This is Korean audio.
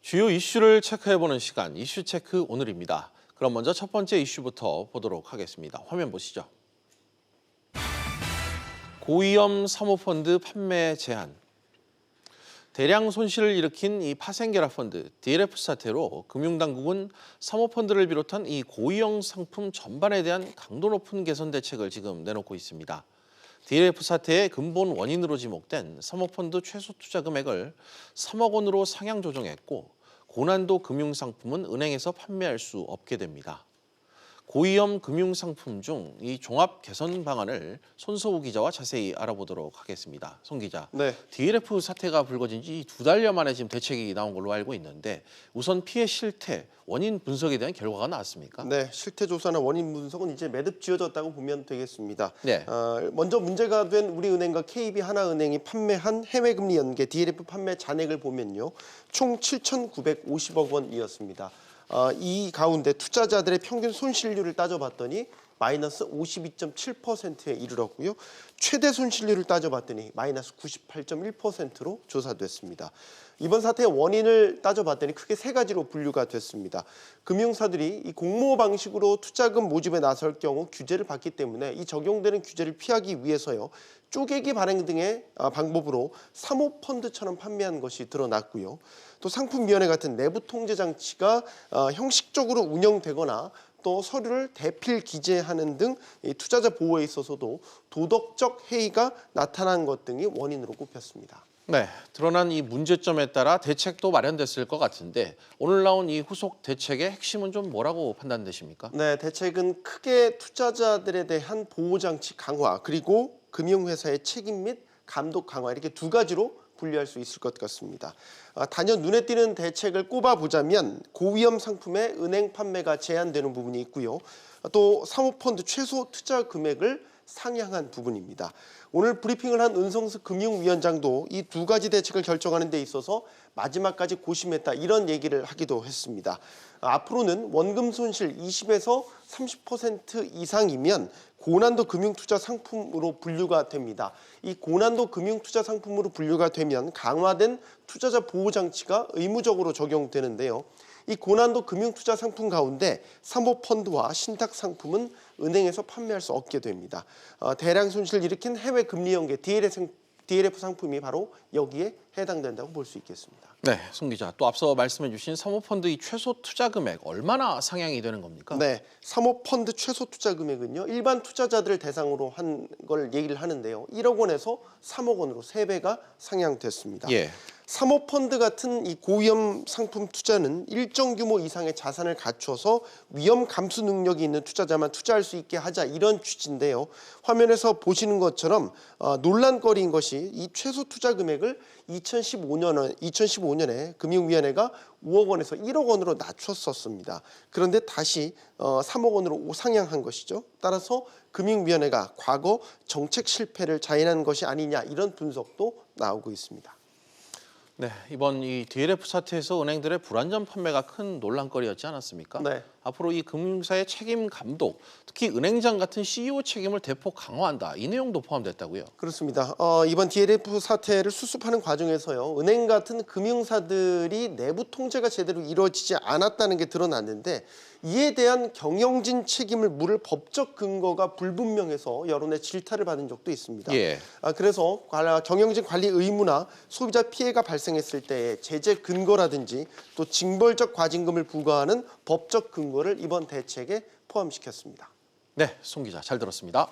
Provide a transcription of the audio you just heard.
주요 이슈를 체크해보는 시간, 이슈 체크 오늘입니다. 그럼 먼저 첫 번째 이슈부터 보도록 하겠습니다. 화면 보시죠. 고위험 사모펀드 판매 제한. 대량 손실을 일으킨 이 파생결합펀드 DLF 사태로 금융당국은 사모펀드를 비롯한 이 고위험 상품 전반에 대한 강도 높은 개선 대책을 지금 내놓고 있습니다. DLF 사태의 근본 원인으로 지목된 사모펀드 최소 투자 금액을 3억 원으로 상향 조정했고 고난도 금융상품은 은행에서 판매할 수 없게 됩니다. 고위험 금융상품 중 이 종합 개선 방안을 손소우 기자와 자세히 알아보도록 하겠습니다. 송 기자, 네. DLF 사태가 불거진 지 2달여 만에 지금 대책이 나온 걸로 알고 있는데 우선 피해 실태, 원인 분석에 대한 결과가 나왔습니까? 네, 실태 조사나 원인 분석은 이제 매듭 지어졌다고 보면 되겠습니다. 네. 먼저 문제가 된 우리은행과 KB 하나은행이 판매한 해외금리 연계 DLF 판매 잔액을 보면요, 총 7,950억 원이었습니다. 이 가운데 투자자들의 평균 손실률을 따져봤더니 마이너스 52.7%에 이르렀고요. 최대 손실률을 따져봤더니 마이너스 98.1%로 조사됐습니다. 이번 사태의 원인을 따져봤더니 크게 세 가지로 분류가 됐습니다. 금융사들이 이 공모 방식으로 투자금 모집에 나설 경우 규제를 받기 때문에 이 적용되는 규제를 피하기 위해서요, 쪼개기 발행 등의 방법으로 사모펀드처럼 판매한 것이 드러났고요. 또 상품위원회 같은 내부 통제 장치가 형식적으로 운영되거나 또 서류를 대필 기재하는 등 투자자 보호에 있어서도 도덕적 해이가 나타난 것 등이 원인으로 꼽혔습니다. 네, 드러난 이 문제점에 따라 대책도 마련됐을 것 같은데 오늘 나온 이 후속 대책의 핵심은 좀 뭐라고 판단되십니까? 네, 대책은 크게 투자자들에 대한 보호장치 강화, 그리고 금융회사의 책임 및 감독 강화, 이렇게 두 가지로 분류할 수 있을 것 같습니다. 단연 눈에 띄는 대책을 꼽아보자면 고위험 상품의 은행 판매가 제한되는 부분이 있고요. 또 사모펀드 최소 투자 금액을 상향한 부분입니다. 오늘 브리핑을 한 은성수 금융위원장도 이 두 가지 대책을 결정하는 데 있어서 마지막까지 고심했다, 이런 얘기를 하기도 했습니다. 앞으로는 원금 손실 20에서 30% 이상이면 고난도 금융투자 상품으로 분류가 됩니다. 이 고난도 금융투자 상품으로 분류가 되면 강화된 투자자 보호장치가 의무적으로 적용되는데요. 이 고난도 금융투자 상품 가운데 사모펀드와 신탁상품은 은행에서 판매할 수 없게 됩니다. 대량 손실을 일으킨 해외 금리 연계 DLF 상품이 바로 여기에 해당된다고 볼 수 있겠습니다. 네, 송 기자, 또 앞서 말씀해 주신 사모펀드 이 최소 투자 금액 얼마나 상향이 되는 겁니까? 네, 사모펀드 최소 투자 금액은요, 일반 투자자들을 대상으로 한 걸 얘기를 하는데요, 1억 원에서 3억 원으로 3배가 상향됐습니다. 예. 사모펀드 같은 이 고위험 상품 투자는 일정 규모 이상의 자산을 갖춰서 위험 감수 능력이 있는 투자자만 투자할 수 있게 하자, 이런 취지인데요. 화면에서 보시는 것처럼 논란거리인 것이 이 최소 투자 금액을 2015년에 금융위원회가 5억 원에서 1억 원으로 낮췄었습니다. 그런데 다시 3억 원으로 상향한 것이죠. 따라서 금융위원회가 과거 정책 실패를 자인한 것이 아니냐, 이런 분석도 나오고 있습니다. 네, 이번 이 DLF 사태에서 은행들의 불안전 판매가 큰 논란거리였지 않았습니까? 네. 앞으로 이 금융사의 책임 감독, 특히 은행장 같은 CEO 책임을 대폭 강화한다, 이 내용도 포함됐다고요? 그렇습니다. 이번 DLF 사태를 수습하는 과정에서요, 은행 같은 금융사들이 내부 통제가 제대로 이루어지지 않았다는 게 드러났는데, 이에 대한 경영진 책임을 물을 법적 근거가 불분명해서 여론의 질타를 받은 적도 있습니다. 예. 그래서 경영진 관리 의무나 소비자 피해가 발생했을 때의 제재 근거라든지 또 징벌적 과징금을 부과하는 법적 근거를 이번 대책에 포함시켰습니다. 네, 송 기자 잘 들었습니다.